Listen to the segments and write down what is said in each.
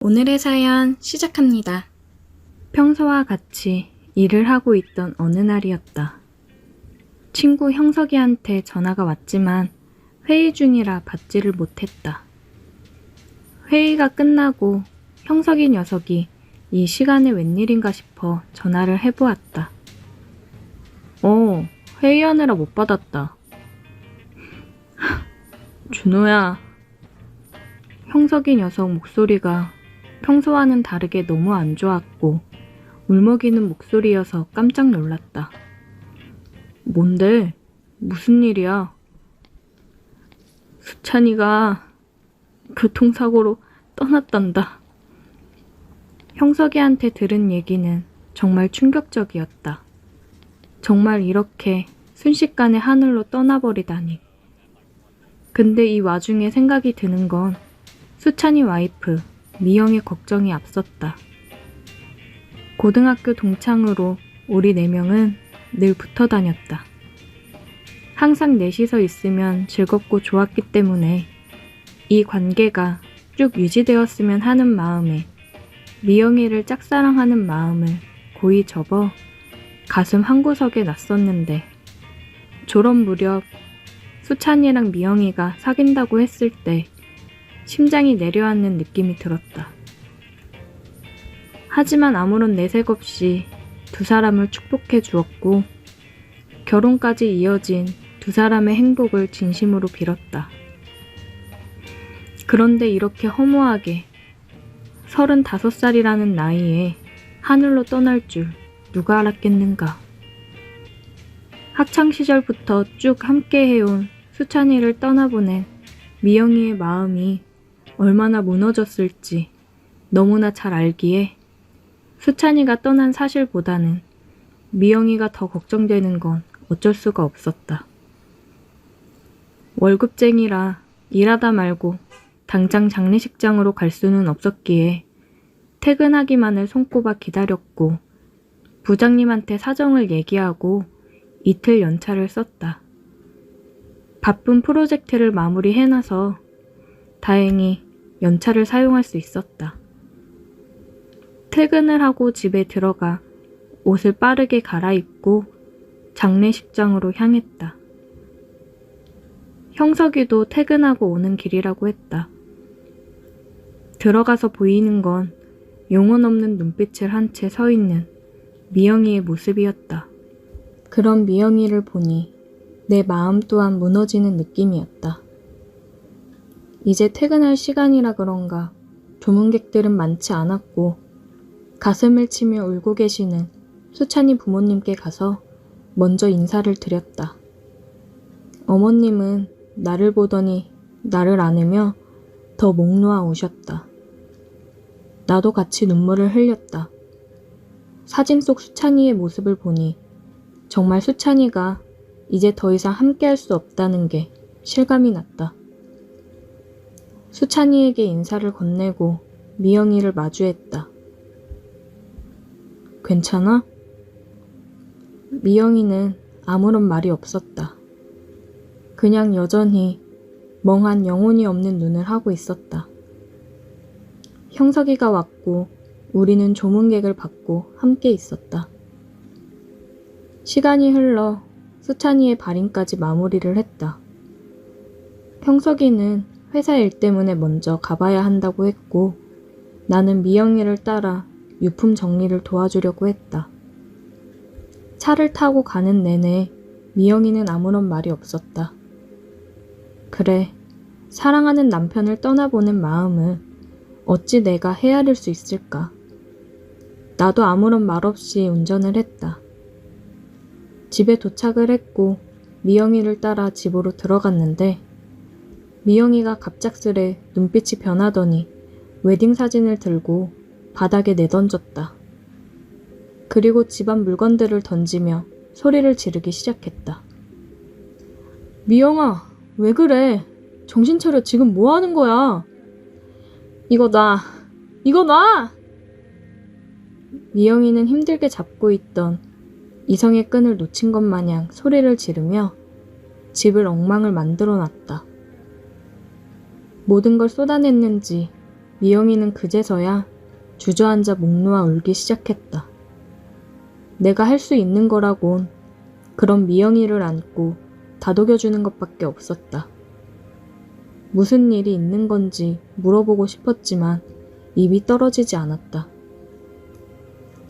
오늘의 사연 시작합니다. 평소와 같이 일을 하고 있던 어느 날이었다. 친구 형석이한테 전화가 왔지만 회의 중이라 받지를 못했다. 회의가 끝나고 형석이 녀석이 이 시간에 웬일인가 싶어 전화를 해보았다. 회의하느라 못 받았다. 준호야. 형석이 녀석 목소리가 평소와는 다르게 너무 안 좋았고 울먹이는 목소리여서 깜짝 놀랐다. 뭔데? 무슨 일이야? 수찬이가 교통사고로 떠났단다. 형석이한테 들은 얘기는 정말 충격적이었다. 정말 이렇게 순식간에 하늘로 떠나버리다니. 근데 이 와중에 생각이 드는 건 수찬이 와이프 미영의 걱정이 앞섰다. 고등학교 동창으로 우리 4명은 늘 붙어 다녔다. 항상 넷이서 있으면 즐겁고 좋았기 때문에 이 관계가 쭉 유지되었으면 하는 마음에 미영이를 짝사랑하는 마음을 고이 접어 가슴 한구석에 놨었는데 졸업 무렵 수찬이랑 미영이가 사귄다고 했을 때 심장이 내려앉는 느낌이 들었다. 하지만 아무런 내색 없이 두 사람을 축복해 주었고 결혼까지 이어진 두 사람의 행복을 진심으로 빌었다. 그런데 이렇게 허무하게 35살이라는 나이에 하늘로 떠날 줄 누가 알았겠는가. 학창시절부터 쭉 함께 해온 수찬이를 떠나보낸 미영이의 마음이 얼마나 무너졌을지 너무나 잘 알기에 수찬이가 떠난 사실보다는 미영이가 더 걱정되는 건 어쩔 수가 없었다. 월급쟁이라 일하다 말고 당장 장례식장으로 갈 수는 없었기에 퇴근하기만을 손꼽아 기다렸고 부장님한테 사정을 얘기하고 이틀 연차를 썼다. 바쁜 프로젝트를 마무리해놔서 다행히 연차를 사용할 수 있었다. 퇴근을 하고 집에 들어가 옷을 빠르게 갈아입고 장례식장으로 향했다. 형석이도 퇴근하고 오는 길이라고 했다. 들어가서 보이는 건 영혼 없는 눈빛을 한 채 서 있는 미영이의 모습이었다. 그런 미영이를 보니 내 마음 또한 무너지는 느낌이었다. 이제 퇴근할 시간이라 그런가 조문객들은 많지 않았고 가슴을 치며 울고 계시는 수찬이 부모님께 가서 먼저 인사를 드렸다. 어머님은 나를 보더니 나를 안으며 더 목 놓아 우셨다. 나도 같이 눈물을 흘렸다. 사진 속 수찬이의 모습을 보니 정말 수찬이가 이제 더 이상 함께할 수 없다는 게 실감이 났다. 수찬이에게 인사를 건네고 미영이를 마주했다. 괜찮아? 미영이는 아무런 말이 없었다. 그냥 여전히 멍한 영혼이 없는 눈을 하고 있었다. 형석이가 왔고 우리는 조문객을 받고 함께 있었다. 시간이 흘러 수찬이의 발인까지 마무리를 했다. 형석이는 회사 일 때문에 먼저 가봐야 한다고 했고 나는 미영이를 따라 유품 정리를 도와주려고 했다. 차를 타고 가는 내내 미영이는 아무런 말이 없었다. 그래, 사랑하는 남편을 떠나보낸 마음을 어찌 내가 헤아릴 수 있을까. 나도 아무런 말 없이 운전을 했다. 집에 도착을 했고 미영이를 따라 집으로 들어갔는데 미영이가 갑작스레 눈빛이 변하더니 웨딩 사진을 들고 바닥에 내던졌다. 그리고 집안 물건들을 던지며 소리를 지르기 시작했다. 미영아, 왜 그래? 정신 차려. 지금 뭐 하는 거야? 이거 놔! 이거 놔! 미영이는 힘들게 잡고 있던 이성의 끈을 놓친 것 마냥 소리를 지르며 집을 엉망을 만들어 놨다. 모든 걸 쏟아냈는지 미영이는 그제서야 주저앉아 목 놓아 울기 시작했다. 내가 할 수 있는 거라곤 그런 미영이를 안고 다독여주는 것밖에 없었다. 무슨 일이 있는 건지 물어보고 싶었지만 입이 떨어지지 않았다.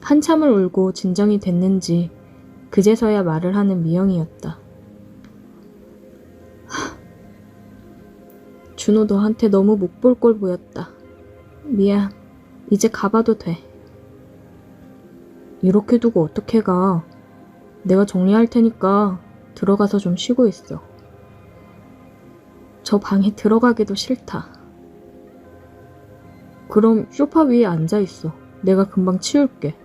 한참을 울고 진정이 됐는지 그제서야 말을 하는 미영이었다. 준호 너한테 너무 못 볼 걸 보였다. 미안. 이제 가봐도 돼. 이렇게 두고 어떻게 가. 내가 정리할 테니까 들어가서 좀 쉬고 있어. 저 방에 들어가기도 싫다. 그럼 소파 위에 앉아있어. 내가 금방 치울게.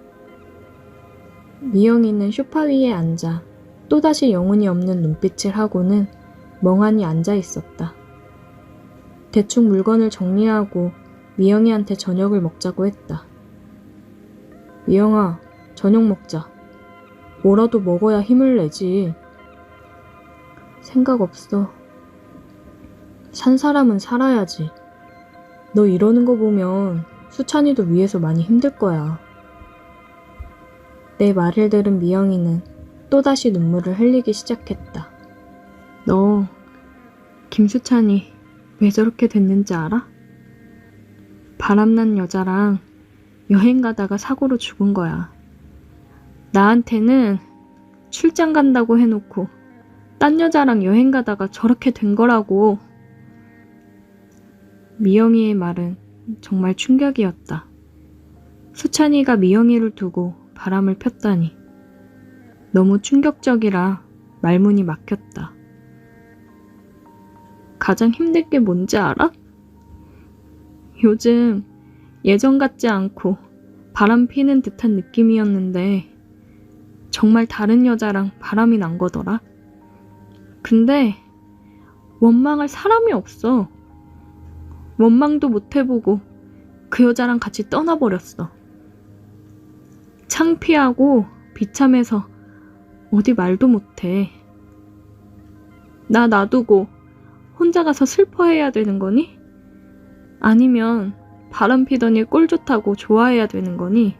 미영이는 소파 위에 앉아 또다시 영혼이 없는 눈빛을 하고는 멍하니 앉아있었다. 대충 물건을 정리하고 미영이한테 저녁을 먹자고 했다. 미영아, 저녁 먹자. 뭐라도 먹어야 힘을 내지. 생각 없어. 산 사람은 살아야지. 너 이러는 거 보면 수찬이도 위에서 많이 힘들 거야. 내 말을 들은 미영이는 또다시 눈물을 흘리기 시작했다. 너 김수찬이 왜 저렇게 됐는지 알아? 바람난 여자랑 여행 가다가 사고로 죽은 거야. 나한테는 출장 간다고 해놓고 딴 여자랑 여행 가다가 저렇게 된 거라고. 미영이의 말은 정말 충격이었다. 수찬이가 미영이를 두고 바람을 폈다니. 너무 충격적이라 말문이 막혔다. 가장 힘들 게 뭔지 알아? 요즘 예전 같지 않고 바람 피는 듯한 느낌이었는데 정말 다른 여자랑 바람이 난 거더라. 근데 원망할 사람이 없어. 원망도 못 해보고 그 여자랑 같이 떠나버렸어. 창피하고 비참해서 어디 말도 못해. 나 놔두고 혼자 가서 슬퍼해야 되는 거니? 아니면 바람 피더니 꼴 좋다고 좋아해야 되는 거니?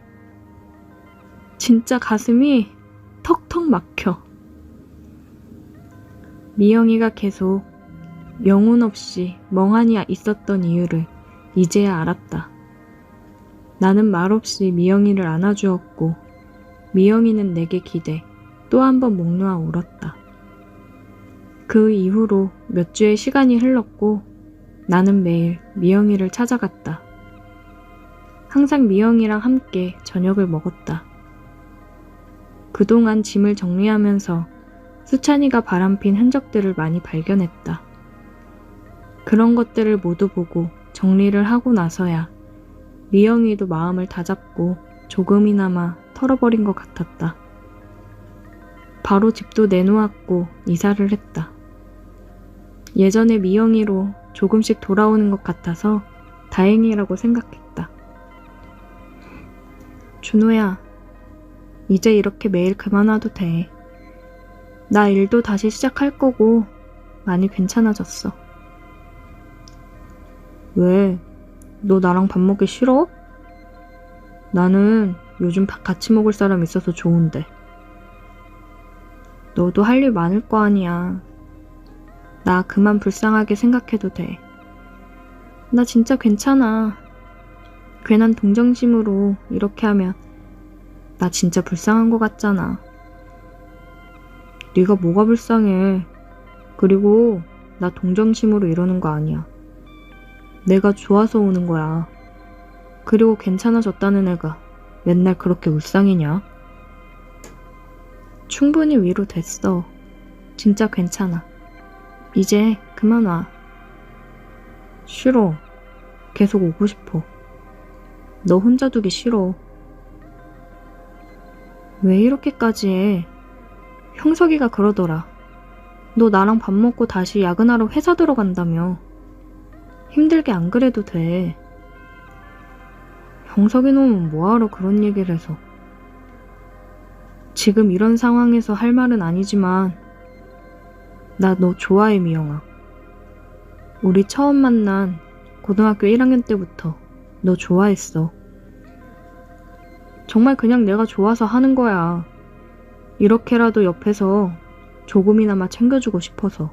진짜 가슴이 턱턱 막혀. 미영이가 계속 영혼 없이 멍하니 있었던 이유를 이제야 알았다. 나는 말없이 미영이를 안아주었고 미영이는 내게 기대 또 한 번 목 놓아 울었다. 그 이후로 몇 주의 시간이 흘렀고 나는 매일 미영이를 찾아갔다. 항상 미영이랑 함께 저녁을 먹었다. 그동안 짐을 정리하면서 수찬이가 바람핀 흔적들을 많이 발견했다. 그런 것들을 모두 보고 정리를 하고 나서야 미영이도 마음을 다잡고 조금이나마 털어버린 것 같았다. 바로 집도 내놓았고 이사를 했다. 예전에 미영이로 조금씩 돌아오는 것 같아서 다행이라고 생각했다. 준호야, 이제 이렇게 매일 그만와도 돼. 나 일도 다시 시작할 거고 많이 괜찮아졌어. 왜? 너 나랑 밥 먹기 싫어? 나는 요즘 밥 같이 먹을 사람 있어서 좋은데. 너도 할 일 많을 거 아니야. 나 그만 불쌍하게 생각해도 돼. 나 진짜 괜찮아. 괜한 동정심으로 이렇게 하면 나 진짜 불쌍한 거 같잖아. 네가 뭐가 불쌍해. 그리고 나 동정심으로 이러는 거 아니야. 내가 좋아서 오는 거야. 그리고 괜찮아졌다는 애가 맨날 그렇게 울상이냐? 충분히 위로됐어. 진짜 괜찮아. 이제 그만 와. 싫어. 계속 오고 싶어. 너 혼자 두기 싫어. 왜 이렇게까지 해? 형석이가 그러더라. 너 나랑 밥 먹고 다시 야근하러 회사 들어간다며. 힘들게 안 그래도 돼. 형석이 놈은 뭐하러 그런 얘기를 해서. 지금 이런 상황에서 할 말은 아니지만 나 너 좋아해, 미영아. 우리 처음 만난 고등학교 1학년 때부터 너 좋아했어. 정말 그냥 내가 좋아서 하는 거야. 이렇게라도 옆에서 조금이나마 챙겨주고 싶어서.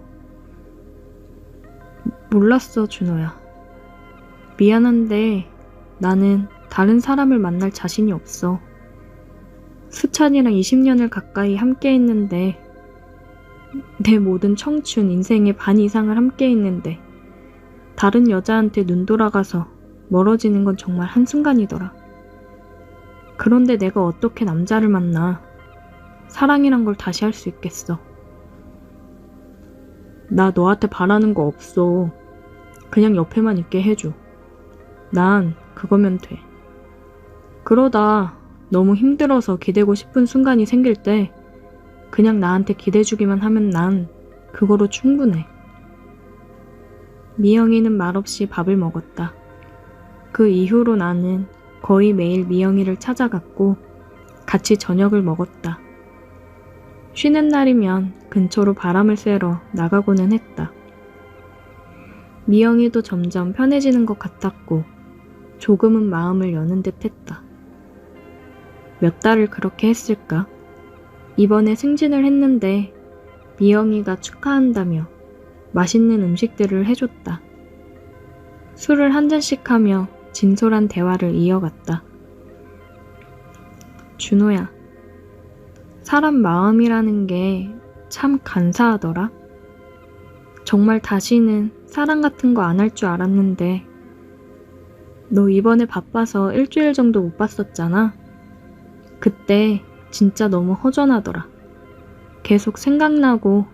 몰랐어, 준호야. 미안한데 나는 다른 사람을 만날 자신이 없어. 수찬이랑 20년을 가까이 함께 했는데, 내 모든 청춘, 인생의 반 이상을 함께 했는데 다른 여자한테 눈 돌아가서 멀어지는 건 정말 한순간이더라. 그런데 내가 어떻게 남자를 만나 사랑이란 걸 다시 할 수 있겠어. 나 너한테 바라는 거 없어. 그냥 옆에만 있게 해줘. 난 그거면 돼. 그러다 너무 힘들어서 기대고 싶은 순간이 생길 때 그냥 나한테 기대주기만 하면 난 그거로 충분해. 미영이는 말없이 밥을 먹었다. 그 이후로 나는 거의 매일 미영이를 찾아갔고 같이 저녁을 먹었다. 쉬는 날이면 근처로 바람을 쐬러 나가고는 했다. 미영이도 점점 편해지는 것 같았고 조금은 마음을 여는 듯 했다. 몇 달을 그렇게 했을까? 이번에 승진을 했는데 미영이가 축하한다며 맛있는 음식들을 해줬다. 술을 한 잔씩 하며 진솔한 대화를 이어갔다. 준호야, 사람 마음이라는 게 참 간사하더라. 정말 다시는 사랑 같은 거 안 할 줄 알았는데 너 이번에 바빠서 일주일 정도 못 봤었잖아. 그때 진짜 너무 허전하더라. 계속 생각나고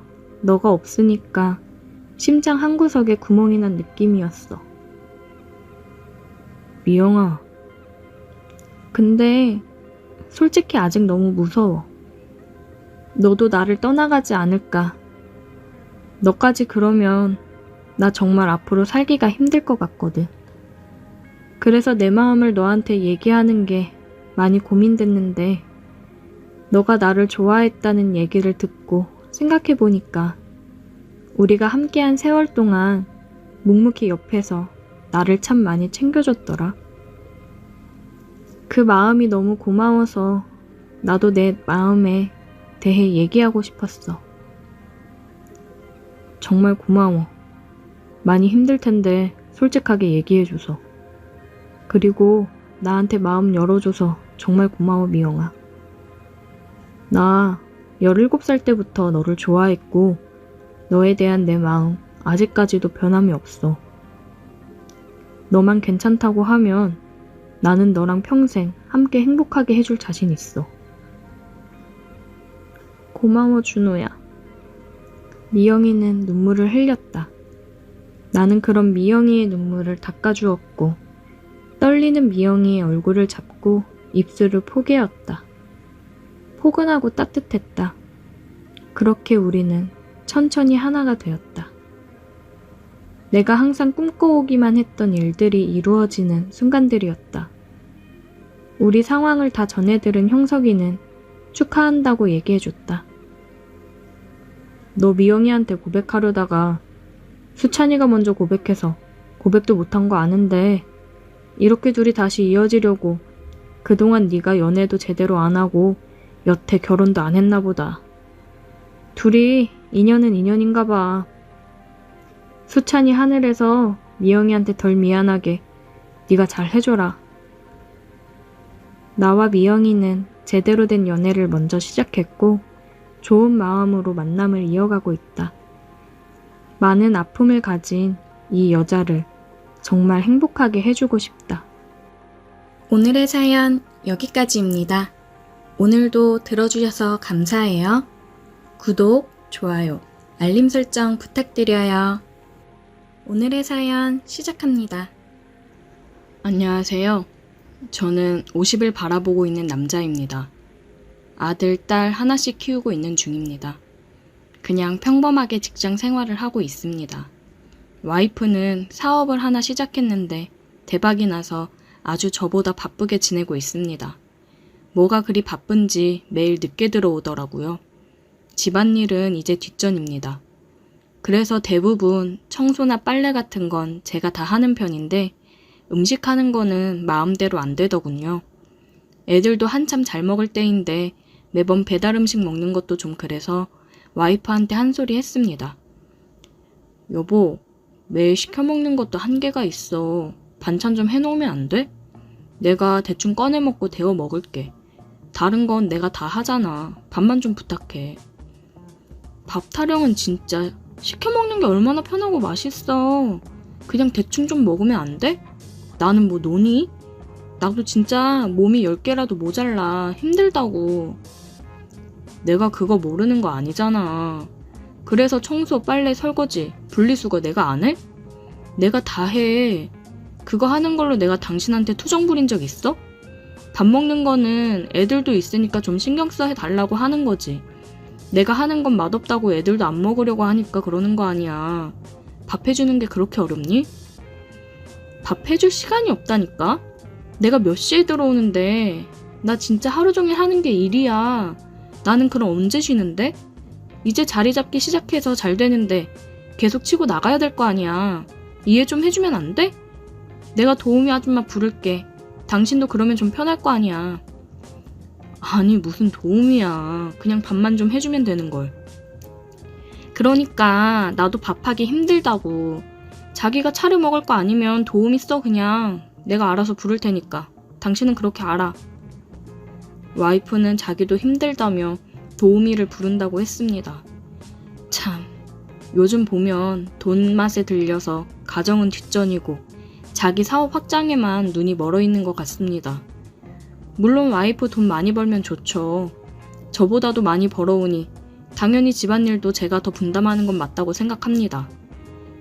너가 없으니까 심장 한구석에 구멍이 난 느낌이었어. 미영아, 근데 솔직히 아직 너무 무서워. 너도 나를 떠나가지 않을까. 너까지 그러면 나 정말 앞으로 살기가 힘들 것 같거든. 그래서 내 마음을 너한테 얘기하는 게 많이 고민됐는데 너가 나를 좋아했다는 얘기를 듣고 생각해보니까 우리가 함께한 세월 동안 묵묵히 옆에서 나를 참 많이 챙겨줬더라. 그 마음이 너무 고마워서 나도 내 마음에 대해 얘기하고 싶었어. 정말 고마워. 많이 힘들 텐데 솔직하게 얘기해줘서. 그리고 나한테 마음 열어줘서 정말 고마워, 미영아. 나 17살 때부터 너를 좋아했고 너에 대한 내 마음 아직까지도 변함이 없어. 너만 괜찮다고 하면 나는 너랑 평생 함께 행복하게 해줄 자신 있어. 고마워, 준호야. 미영이는 눈물을 흘렸다. 나는 그런 미영이의 눈물을 닦아주었고 떨리는 미영이의 얼굴을 잡고 입술을 포개었다. 포근하고 따뜻했다. 그렇게 우리는 천천히 하나가 되었다. 내가 항상 꿈꿔오기만 했던 일들이 이루어지는 순간들이었다. 우리 상황을 다 전해들은 형석이는 축하한다고 얘기해줬다. 너 미영이한테 고백하려다가 수찬이가 먼저 고백해서 고백도 못한 거 아는데 이렇게 둘이 다시 이어지려고 그동안 네가 연애도 제대로 안 하고 여태 결혼도 안 했나 보다. 둘이 인연은 인연인가 봐. 수찬이 하늘에서 미영이한테 덜 미안하게 네가 잘 해줘라. 나와 미영이는 제대로 된 연애를 먼저 시작했고 좋은 마음으로 만남을 이어가고 있다. 많은 아픔을 가진 이 여자를 정말 행복하게 해주고 싶다. 오늘의 사연 여기까지입니다. 오늘도 들어주셔서 감사해요. 구독, 좋아요, 알림 설정 부탁드려요. 오늘의 사연 시작합니다. 안녕하세요. 저는 50을 바라보고 있는 남자입니다. 아들, 딸 하나씩 키우고 있는 중입니다. 그냥 평범하게 직장 생활을 하고 있습니다. 와이프는 사업을 하나 시작했는데 대박이 나서 아주 저보다 바쁘게 지내고 있습니다. 뭐가 그리 바쁜지 매일 늦게 들어오더라고요. 집안일은 이제 뒷전입니다. 그래서 대부분 청소나 빨래 같은 건 제가 다 하는 편인데 음식 하는 거는 마음대로 안 되더군요. 애들도 한참 잘 먹을 때인데 매번 배달 음식 먹는 것도 좀 그래서 와이프한테 한 소리 했습니다. 여보, 매일 시켜 먹는 것도 한계가 있어. 반찬 좀 해놓으면 안 돼? 내가 대충 꺼내 먹고 데워 먹을게. 다른 건 내가 다 하잖아. 밥만 좀 부탁해. 밥 타령은 진짜 시켜 먹는 게 얼마나 편하고 맛있어. 그냥 대충 좀 먹으면 안 돼? 나는 뭐 노니? 나도 진짜 몸이 10개라도 모자라. 힘들다고. 내가 그거 모르는 거 아니잖아. 그래서 청소, 빨래, 설거지, 분리수거 내가 안 해? 내가 다 해. 그거 하는 걸로 내가 당신한테 투정 부린 적 있어? 밥 먹는 거는 애들도 있으니까 좀 신경 써 해달라고 하는 거지. 내가 하는 건 맛없다고 애들도 안 먹으려고 하니까 그러는 거 아니야. 밥 해주는 게 그렇게 어렵니? 밥 해줄 시간이 없다니까? 내가 몇 시에 들어오는데? 나 진짜 하루 종일 하는 게 일이야. 나는 그럼 언제 쉬는데? 이제 자리 잡기 시작해서 잘 되는데 계속 치고 나가야 될 거 아니야. 이해 좀 해주면 안 돼? 내가 도우미 아줌마 부를게. 당신도 그러면 좀 편할 거 아니야. 아니 무슨 도우미야. 그냥 밥만 좀 해주면 되는걸. 그러니까 나도 밥하기 힘들다고. 자기가 차려 먹을 거 아니면 도우미 써 그냥. 내가 알아서 부를 테니까. 당신은 그렇게 알아. 와이프는 자기도 힘들다며 도우미를 부른다고 했습니다. 참, 요즘 보면 돈 맛에 들려서 가정은 뒷전이고 자기 사업 확장에만 눈이 멀어 있는 것 같습니다. 물론 와이프 돈 많이 벌면 좋죠. 저보다도 많이 벌어오니 당연히 집안일도 제가 더 분담하는 건 맞다고 생각합니다.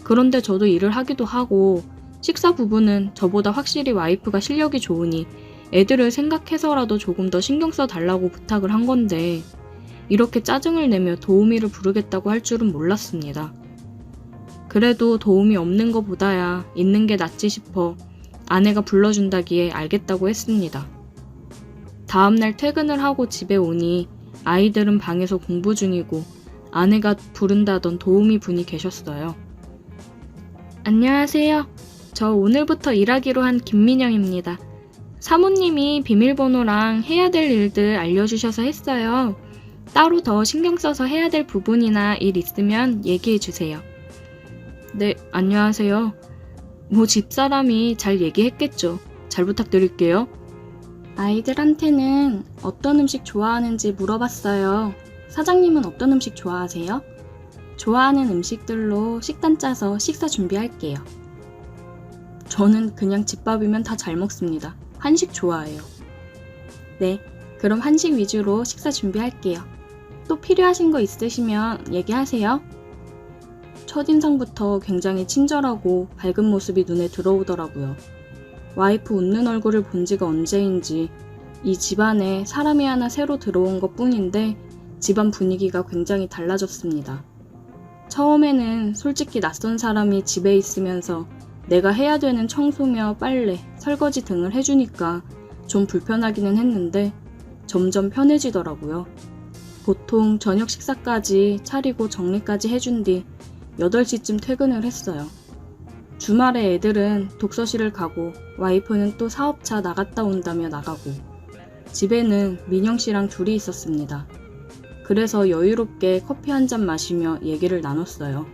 그런데 저도 일을 하기도 하고 식사 부분은 저보다 확실히 와이프가 실력이 좋으니 애들을 생각해서라도 조금 더 신경 써 달라고 부탁을 한 건데 이렇게 짜증을 내며 도우미를 부르겠다고 할 줄은 몰랐습니다. 그래도 도우미 없는 것보다야 있는 게 낫지 싶어 아내가 불러준다기에 알겠다고 했습니다. 다음날 퇴근을 하고 집에 오니 아이들은 방에서 공부 중이고 아내가 부른다던 도우미 분이 계셨어요. 안녕하세요. 저 오늘부터 일하기로 한 김민영입니다. 사모님이 비밀번호랑 해야 될 일들 알려주셔서 했어요. 따로 더 신경 써서 해야 될 부분이나 일 있으면 얘기해 주세요. 네, 안녕하세요. 뭐 집사람이 잘 얘기했겠죠. 잘 부탁드릴게요. 아이들한테는 어떤 음식 좋아하는지 물어봤어요. 사장님은 어떤 음식 좋아하세요? 좋아하는 음식들로 식단 짜서 식사 준비할게요. 저는 그냥 집밥이면 다 잘 먹습니다. 한식 좋아해요. 네, 그럼 한식 위주로 식사 준비할게요. 또 필요하신 거 있으시면 얘기하세요. 첫인상부터 굉장히 친절하고 밝은 모습이 눈에 들어오더라고요. 와이프 웃는 얼굴을 본 지가 언제인지 이 집안에 사람이 하나 새로 들어온 것 뿐인데 집안 분위기가 굉장히 달라졌습니다. 처음에는 솔직히 낯선 사람이 집에 있으면서 내가 해야 되는 청소며 빨래, 설거지 등을 해주니까 좀 불편하기는 했는데 점점 편해지더라고요. 보통 저녁 식사까지 차리고 정리까지 해준 뒤 8시쯤 퇴근을 했어요. 주말에 애들은 독서실을 가고 와이프는 또 사업차 나갔다 온다며 나가고 집에는 민영 씨랑 둘이 있었습니다. 그래서 여유롭게 커피 한 잔 마시며 얘기를 나눴어요.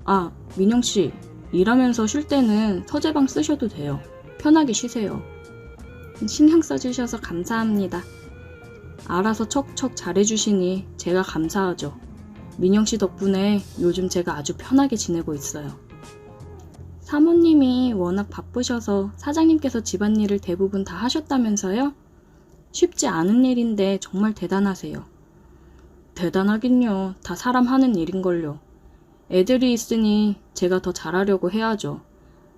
아, 민영 씨, 일하면서 쉴 때는 서재방 쓰셔도 돼요. 편하게 쉬세요. 신경 써주셔서 감사합니다. 알아서 척척 잘해주시니 제가 감사하죠. 민영 씨 덕분에 요즘 제가 아주 편하게 지내고 있어요. 사모님이 워낙 바쁘셔서 사장님께서 집안일을 대부분 다 하셨다면서요? 쉽지 않은 일인데 정말 대단하세요. 대단하긴요. 다 사람 하는 일인걸요. 애들이 있으니 제가 더 잘하려고 해야죠.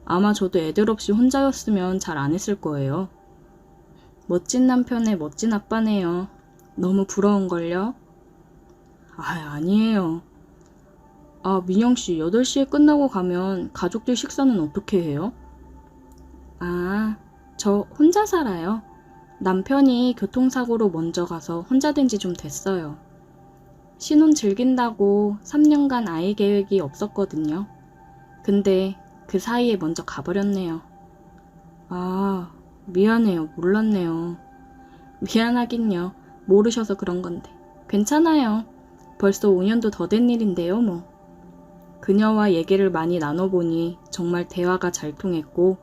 아마 저도 애들 없이 혼자였으면 잘 안 했을 거예요. 멋진 남편의 멋진 아빠네요. 너무 부러운걸요? 아니에요. 아, 민영씨 8시에 끝나고 가면 가족들 식사는 어떻게 해요? 아, 저 혼자 살아요. 남편이 교통사고로 먼저 가서 혼자 된 지 좀 됐어요. 신혼 즐긴다고 3년간 아이 계획이 없었거든요. 근데 그 사이에 먼저 가버렸네요. 아, 미안해요. 몰랐네요. 미안하긴요. 모르셔서 그런 건데. 괜찮아요. 벌써 5년도 더 된 일인데요, 뭐. 그녀와 얘기를 많이 나눠보니 정말 대화가 잘 통했고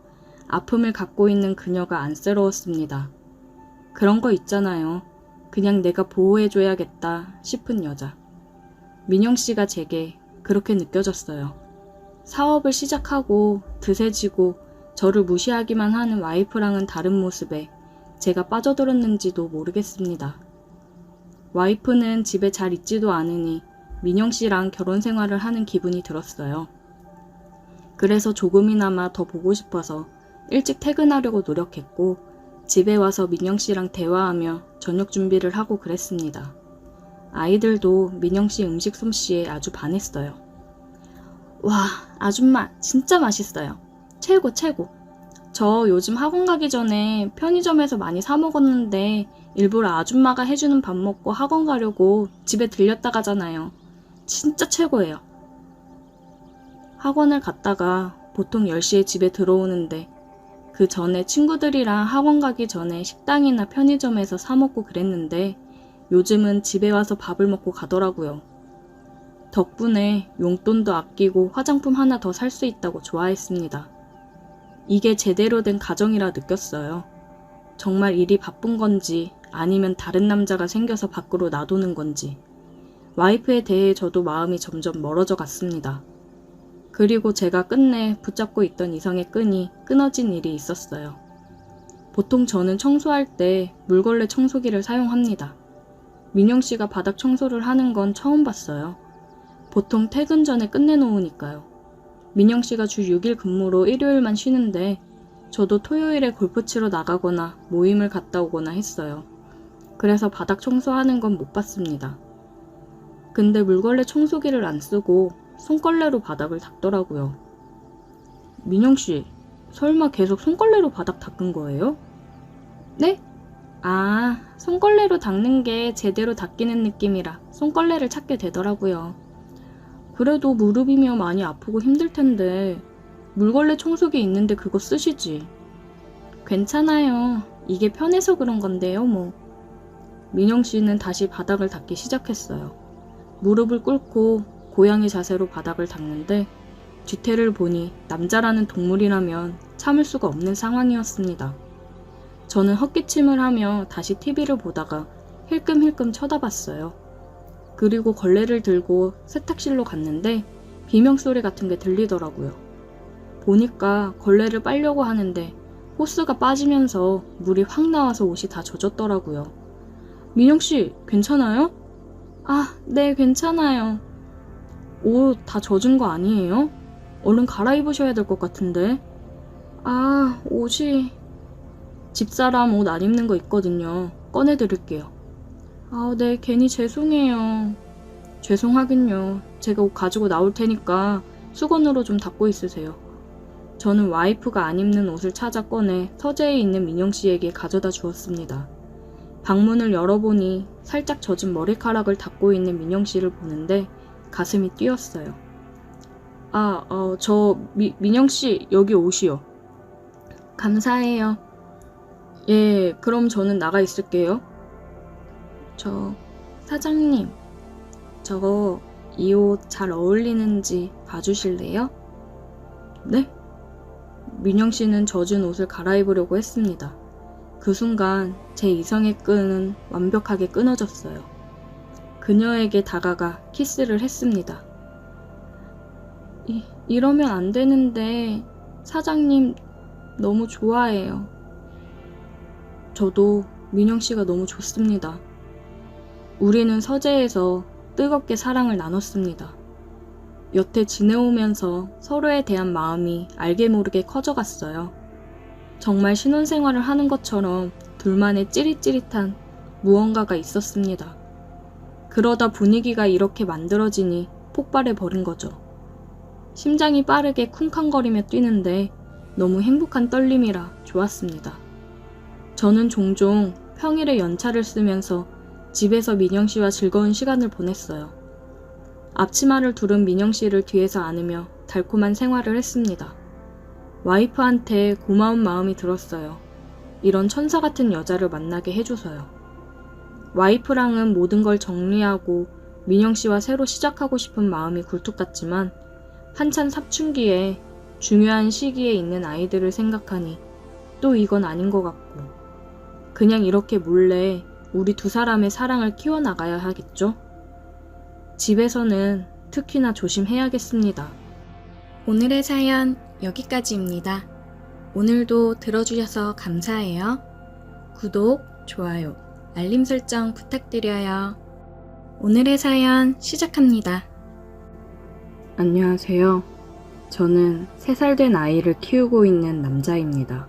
아픔을 갖고 있는 그녀가 안쓰러웠습니다. 그런 거 있잖아요. 그냥 내가 보호해줘야겠다 싶은 여자. 민영 씨가 제게 그렇게 느껴졌어요. 사업을 시작하고 드세지고 저를 무시하기만 하는 와이프랑은 다른 모습에 제가 빠져들었는지도 모르겠습니다. 와이프는 집에 잘 있지도 않으니 민영 씨랑 결혼 생활을 하는 기분이 들었어요. 그래서 조금이나마 더 보고 싶어서 일찍 퇴근하려고 노력했고 집에 와서 민영 씨랑 대화하며 저녁 준비를 하고 그랬습니다. 아이들도 민영 씨 음식 솜씨에 아주 반했어요. 와, 아줌마 진짜 맛있어요. 최고 최고. 저 요즘 학원 가기 전에 편의점에서 많이 사 먹었는데 일부러 아줌마가 해주는 밥 먹고 학원 가려고 집에 들렸다 가잖아요. 진짜 최고예요. 학원을 갔다가 보통 10시에 집에 들어오는데 그 전에 친구들이랑 학원 가기 전에 식당이나 편의점에서 사 먹고 그랬는데 요즘은 집에 와서 밥을 먹고 가더라고요. 덕분에 용돈도 아끼고 화장품 하나 더 살 수 있다고 좋아했습니다. 이게 제대로 된 가정이라 느꼈어요. 정말 일이 바쁜 건지 아니면 다른 남자가 생겨서 밖으로 놔두는 건지 와이프에 대해 저도 마음이 점점 멀어져 갔습니다. 그리고 제가 끝내 붙잡고 있던 이성의 끈이 끊어진 일이 있었어요. 보통 저는 청소할 때 물걸레 청소기를 사용합니다. 민영 씨가 바닥 청소를 하는 건 처음 봤어요. 보통 퇴근 전에 끝내놓으니까요. 민영 씨가 주 6일 근무로 일요일만 쉬는데 저도 토요일에 골프 치러 나가거나 모임을 갔다 오거나 했어요. 그래서 바닥 청소하는 건 못 봤습니다. 근데 물걸레 청소기를 안 쓰고 손걸레로 바닥을 닦더라고요. 민영 씨, 설마 계속 손걸레로 바닥 닦은 거예요? 네? 아, 손걸레로 닦는 게 제대로 닦이는 느낌이라 손걸레를 찾게 되더라고요. 그래도 무릎이면 많이 아프고 힘들 텐데 물걸레 청소기 있는데 그거 쓰시지. 괜찮아요. 이게 편해서 그런 건데요, 뭐. 민영 씨는 다시 바닥을 닦기 시작했어요. 무릎을 꿇고 고양이 자세로 바닥을 닦는데 뒤태를 보니 남자라는 동물이라면 참을 수가 없는 상황이었습니다. 저는 헛기침을 하며 다시 TV를 보다가 힐끔힐끔 쳐다봤어요. 그리고 걸레를 들고 세탁실로 갔는데 비명소리 같은 게 들리더라고요. 보니까 걸레를 빨려고 하는데 호스가 빠지면서 물이 확 나와서 옷이 다 젖었더라고요. 민영씨, 괜찮아요? 아, 네, 괜찮아요. 옷 다 젖은 거 아니에요? 얼른 갈아입으셔야 될 것 같은데. 아, 옷이... 집사람 옷 안 입는 거 있거든요. 꺼내드릴게요. 아, 네, 괜히 죄송해요. 죄송하긴요. 제가 옷 가지고 나올 테니까 수건으로 좀 닦고 있으세요. 저는 와이프가 안 입는 옷을 찾아 꺼내 서재에 있는 민영 씨에게 가져다 주었습니다. 방문을 열어보니 살짝 젖은 머리카락을 닦고 있는 민영 씨를 보는데 가슴이 뛰었어요. 민영 씨, 여기 옷이요. 감사해요. 예, 그럼 저는 나가 있을게요. 사장님, 저거 이 옷 잘 어울리는지 봐주실래요? 네? 민영 씨는 젖은 옷을 갈아입으려고 했습니다. 그 순간 제 이성의 끈은 완벽하게 끊어졌어요. 그녀에게 다가가 키스를 했습니다. 이러면 안 되는데 사장님 너무 좋아해요. 저도 민영 씨가 너무 좋습니다. 우리는 서재에서 뜨겁게 사랑을 나눴습니다. 여태 지내오면서 서로에 대한 마음이 알게 모르게 커져갔어요. 정말 신혼생활을 하는 것처럼 둘만의 찌릿찌릿한 무언가가 있었습니다. 그러다 분위기가 이렇게 만들어지니 폭발해버린 거죠. 심장이 빠르게 쿵쾅거리며 뛰는데 너무 행복한 떨림이라 좋았습니다. 저는 종종 평일에 연차를 쓰면서 집에서 민영 씨와 즐거운 시간을 보냈어요. 앞치마를 두른 민영 씨를 뒤에서 안으며 달콤한 생활을 했습니다. 와이프한테 고마운 마음이 들었어요. 이런 천사 같은 여자를 만나게 해줘서요. 와이프랑은 모든 걸 정리하고 민영 씨와 새로 시작하고 싶은 마음이 굴뚝 같지만 한참 사춘기에 중요한 시기에 있는 아이들을 생각하니 또 이건 아닌 것 같고 그냥 이렇게 몰래 우리 두 사람의 사랑을 키워나가야 하겠죠? 집에서는 특히나 조심해야겠습니다. 오늘의 사연 여기까지입니다. 오늘도 들어주셔서 감사해요. 구독, 좋아요, 알림 설정 부탁드려요. 오늘의 사연 시작합니다. 안녕하세요. 저는 3살 된 아이를 키우고 있는 남자입니다.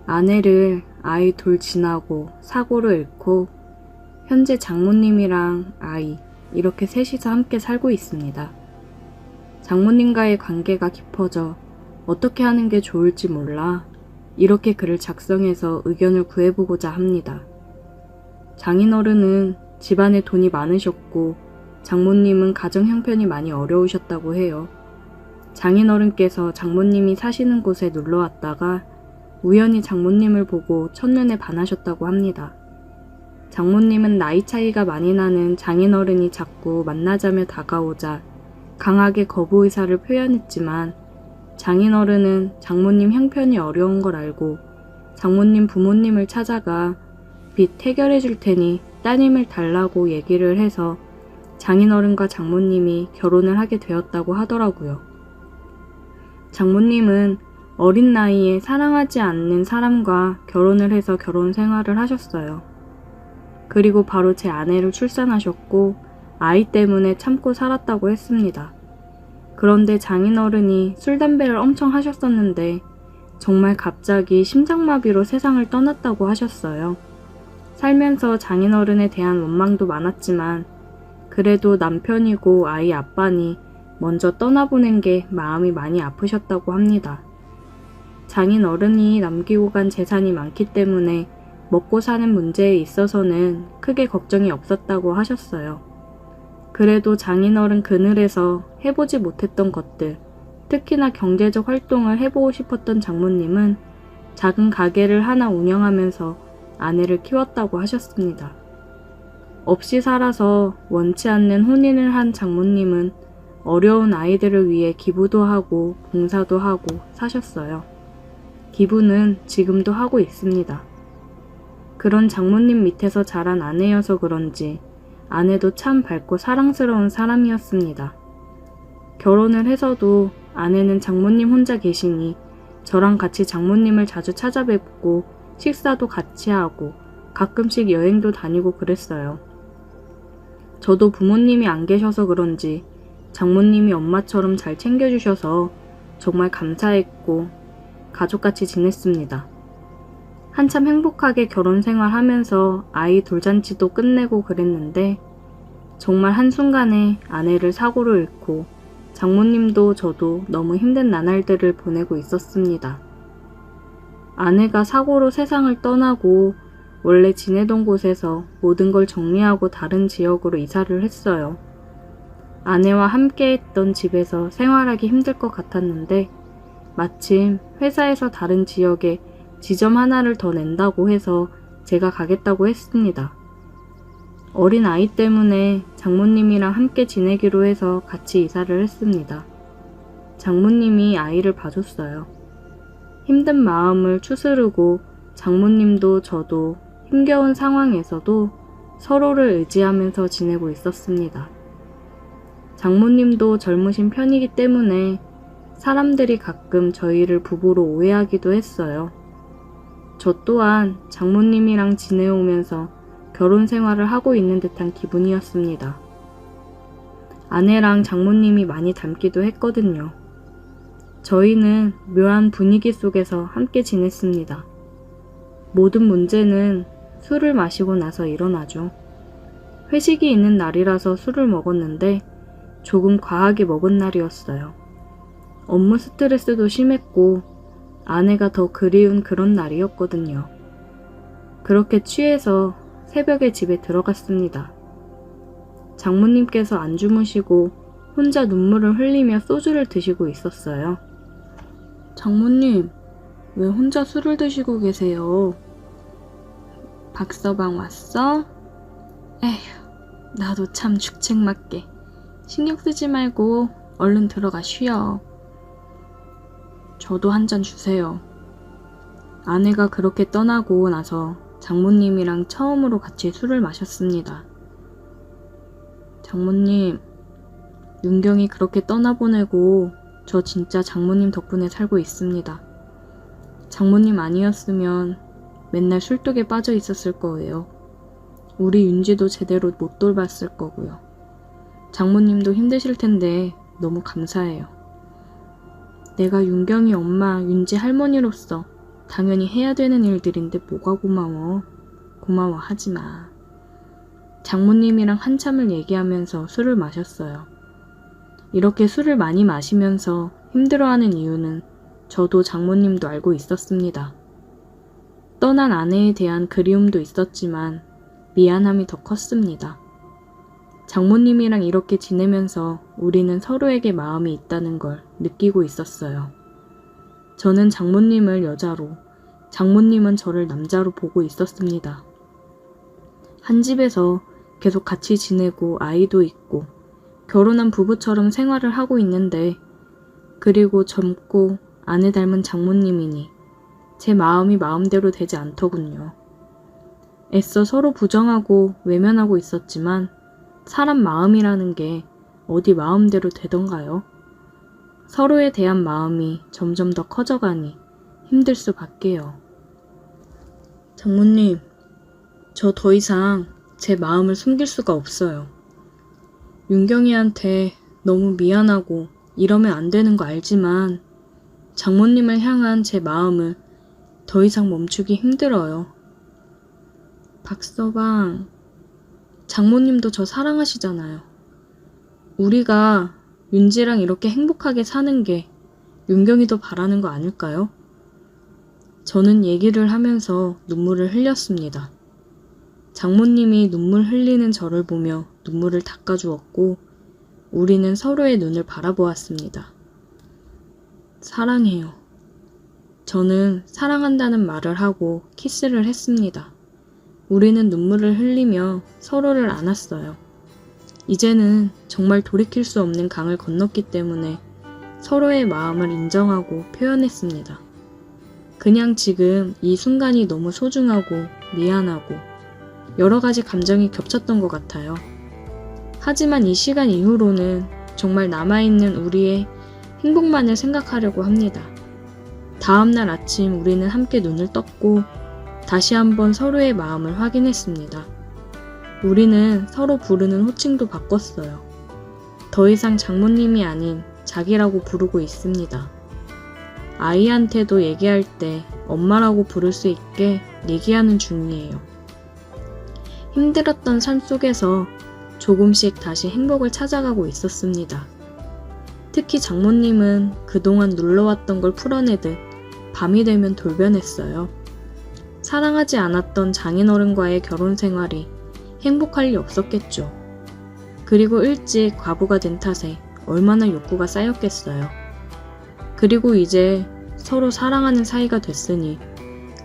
아내를 아이 둘 지나고 사고로 잃고 현재 장모님이랑 아이 이렇게 셋이서 함께 살고 있습니다. 장모님과의 관계가 깊어져 어떻게 하는 게 좋을지 몰라 이렇게 글을 작성해서 의견을 구해보고자 합니다. 장인어른은 집안에 돈이 많으셨고 장모님은 가정 형편이 많이 어려우셨다고 해요. 장인어른께서 장모님이 사시는 곳에 놀러 왔다가 우연히 장모님을 보고 첫눈에 반하셨다고 합니다. 장모님은 나이 차이가 많이 나는 장인어른이 자꾸 만나자며 다가오자 강하게 거부 의사를 표현했지만 장인어른은 장모님 형편이 어려운 걸 알고 장모님 부모님을 찾아가 빚 해결해 줄 테니 따님을 달라고 얘기를 해서 장인어른과 장모님이 결혼을 하게 되었다고 하더라고요. 장모님은 어린 나이에 사랑하지 않는 사람과 결혼을 해서 결혼 생활을 하셨어요. 그리고 바로 제 아내를 출산하셨고 아이 때문에 참고 살았다고 했습니다. 그런데 장인어른이 술, 담배를 엄청 하셨었는데 정말 갑자기 심장마비로 세상을 떠났다고 하셨어요. 살면서 장인어른에 대한 원망도 많았지만 그래도 남편이고 아이 아빠니 먼저 떠나보낸 게 마음이 많이 아프셨다고 합니다. 장인어른이 남기고 간 재산이 많기 때문에 먹고 사는 문제에 있어서는 크게 걱정이 없었다고 하셨어요. 그래도 장인어른 그늘에서 해보지 못했던 것들, 특히나 경제적 활동을 해보고 싶었던 장모님은 작은 가게를 하나 운영하면서 아내를 키웠다고 하셨습니다. 없이 살아서 원치 않는 혼인을 한 장모님은 어려운 아이들을 위해 기부도 하고 봉사도 하고 사셨어요. 기부는 지금도 하고 있습니다. 그런 장모님 밑에서 자란 아내여서 그런지 아내도 참 밝고 사랑스러운 사람이었습니다. 결혼을 해서도 아내는 장모님 혼자 계시니 저랑 같이 장모님을 자주 찾아뵙고 식사도 같이 하고 가끔씩 여행도 다니고 그랬어요. 저도 부모님이 안 계셔서 그런지 장모님이 엄마처럼 잘 챙겨주셔서 정말 감사했고 가족같이 지냈습니다. 한참 행복하게 결혼 생활하면서 아이 돌잔치도 끝내고 그랬는데 정말 한순간에 아내를 사고로 잃고 장모님도 저도 너무 힘든 나날들을 보내고 있었습니다. 아내가 사고로 세상을 떠나고 원래 지내던 곳에서 모든 걸 정리하고 다른 지역으로 이사를 했어요. 아내와 함께 했던 집에서 생활하기 힘들 것 같았는데 마침 회사에서 다른 지역에 지점 하나를 더 낸다고 해서 제가 가겠다고 했습니다. 어린 아이 때문에 장모님이랑 함께 지내기로 해서 같이 이사를 했습니다. 장모님이 아이를 봐줬어요. 힘든 마음을 추스르고 장모님도 저도 힘겨운 상황에서도 서로를 의지하면서 지내고 있었습니다. 장모님도 젊으신 편이기 때문에 사람들이 가끔 저희를 부부로 오해하기도 했어요. 저 또한 장모님이랑 지내오면서 결혼 생활을 하고 있는 듯한 기분이었습니다. 아내랑 장모님이 많이 닮기도 했거든요. 저희는 묘한 분위기 속에서 함께 지냈습니다. 모든 문제는 술을 마시고 나서 일어나죠. 회식이 있는 날이라서 술을 먹었는데 조금 과하게 먹은 날이었어요. 업무 스트레스도 심했고 아내가 더 그리운 그런 날이었거든요. 그렇게 취해서 새벽에 집에 들어갔습니다. 장모님께서 안 주무시고 혼자 눈물을 흘리며 소주를 드시고 있었어요. 장모님, 왜 혼자 술을 드시고 계세요? 박서방 왔어? 에휴, 나도 참 죽책맞게. 신경 쓰지 말고 얼른 들어가 쉬어. 저도 한 잔 주세요. 아내가 그렇게 떠나고 나서 장모님이랑 처음으로 같이 술을 마셨습니다. 장모님, 윤경이 그렇게 떠나보내고 저 진짜 장모님 덕분에 살고 있습니다. 장모님 아니었으면 맨날 술독에 빠져 있었을 거예요. 우리 윤지도 제대로 못 돌봤을 거고요. 장모님도 힘드실 텐데 너무 감사해요. 내가 윤경이 엄마, 윤지 할머니로서 당연히 해야 되는 일들인데 뭐가 고마워. 고마워하지 마. 장모님이랑 한참을 얘기하면서 술을 마셨어요. 이렇게 술을 많이 마시면서 힘들어하는 이유는 저도 장모님도 알고 있었습니다. 떠난 아내에 대한 그리움도 있었지만 미안함이 더 컸습니다. 장모님이랑 이렇게 지내면서 우리는 서로에게 마음이 있다는 걸 느끼고 있었어요. 저는 장모님을 여자로, 장모님은 저를 남자로 보고 있었습니다. 한 집에서 계속 같이 지내고 아이도 있고 결혼한 부부처럼 생활을 하고 있는데, 그리고 젊고 아내 닮은 장모님이니 제 마음이 마음대로 되지 않더군요. 애써 서로 부정하고 외면하고 있었지만 사람 마음이라는 게 어디 마음대로 되던가요? 서로에 대한 마음이 점점 더 커져가니 힘들 수밖에요. 장모님, 저 더 이상 제 마음을 숨길 수가 없어요. 윤경이한테 너무 미안하고 이러면 안 되는 거 알지만 장모님을 향한 제 마음을 더 이상 멈추기 힘들어요. 박서방, 장모님도 저 사랑하시잖아요. 우리가 윤지랑 이렇게 행복하게 사는 게 윤경이도 바라는 거 아닐까요? 저는 얘기를 하면서 눈물을 흘렸습니다. 장모님이 눈물 흘리는 저를 보며 눈물을 닦아주었고 우리는 서로의 눈을 바라보았습니다. 사랑해요. 저는 사랑한다는 말을 하고 키스를 했습니다. 우리는 눈물을 흘리며 서로를 안았어요. 이제는 정말 돌이킬 수 없는 강을 건넜기 때문에 서로의 마음을 인정하고 표현했습니다. 그냥 지금 이 순간이 너무 소중하고 미안하고 여러 가지 감정이 겹쳤던 것 같아요. 하지만 이 시간 이후로는 정말 남아있는 우리의 행복만을 생각하려고 합니다. 다음날 아침 우리는 함께 눈을 떴고 다시 한번 서로의 마음을 확인했습니다. 우리는 서로 부르는 호칭도 바꿨어요. 더 이상 장모님이 아닌 자기라고 부르고 있습니다. 아이한테도 얘기할 때 엄마라고 부를 수 있게 얘기하는 중이에요. 힘들었던 삶 속에서 조금씩 다시 행복을 찾아가고 있었습니다. 특히 장모님은 그동안 눌러왔던 걸 풀어내듯 밤이 되면 돌변했어요. 사랑하지 않았던 장인어른과의 결혼 생활이 행복할 리 없었겠죠. 그리고 일찍 과부가 된 탓에 얼마나 욕구가 쌓였겠어요. 그리고 이제 서로 사랑하는 사이가 됐으니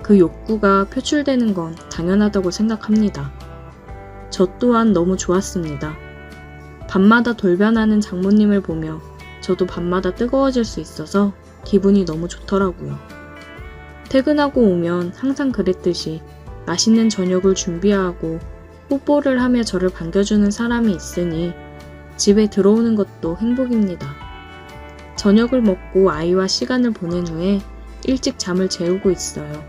그 욕구가 표출되는 건 당연하다고 생각합니다. 저 또한 너무 좋았습니다. 밤마다 돌변하는 장모님을 보며 저도 밤마다 뜨거워질 수 있어서 기분이 너무 좋더라고요. 퇴근하고 오면 항상 그랬듯이 맛있는 저녁을 준비하고 뽀뽀를 하며 저를 반겨주는 사람이 있으니 집에 들어오는 것도 행복입니다. 저녁을 먹고 아이와 시간을 보낸 후에 일찍 잠을 재우고 있어요.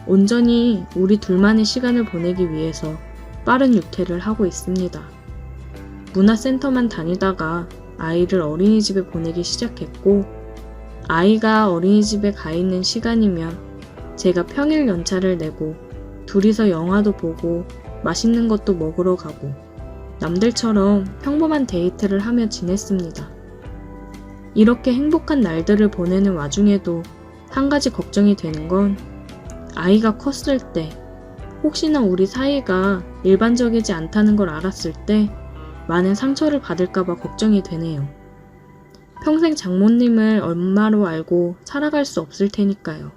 온전히 우리 둘만의 시간을 보내기 위해서 빠른 육퇴를 하고 있습니다. 문화센터만 다니다가 아이를 어린이집에 보내기 시작했고, 아이가 어린이집에 가 있는 시간이면 제가 평일 연차를 내고 둘이서 영화도 보고 맛있는 것도 먹으러 가고 남들처럼 평범한 데이트를 하며 지냈습니다. 이렇게 행복한 날들을 보내는 와중에도 한 가지 걱정이 되는 건 아이가 컸을 때 혹시나 우리 사이가 일반적이지 않다는 걸 알았을 때 많은 상처를 받을까봐 걱정이 되네요. 평생 장모님을 엄마로 알고 살아갈 수 없을 테니까요.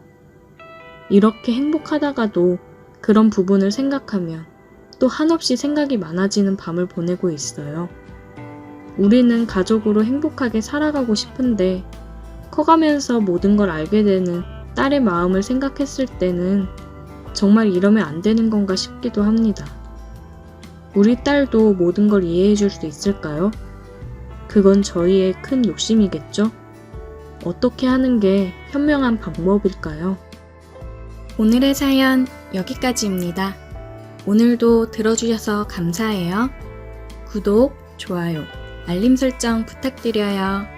이렇게 행복하다가도 그런 부분을 생각하면 또 한없이 생각이 많아지는 밤을 보내고 있어요. 우리는 가족으로 행복하게 살아가고 싶은데 커가면서 모든 걸 알게 되는 딸의 마음을 생각했을 때는 정말 이러면 안 되는 건가 싶기도 합니다. 우리 딸도 모든 걸 이해해 줄 수 있을까요? 그건 저희의 큰 욕심이겠죠? 어떻게 하는 게 현명한 방법일까요? 오늘의 사연 여기까지입니다. 오늘도 들어주셔서 감사해요. 구독, 좋아요, 알림 설정 부탁드려요.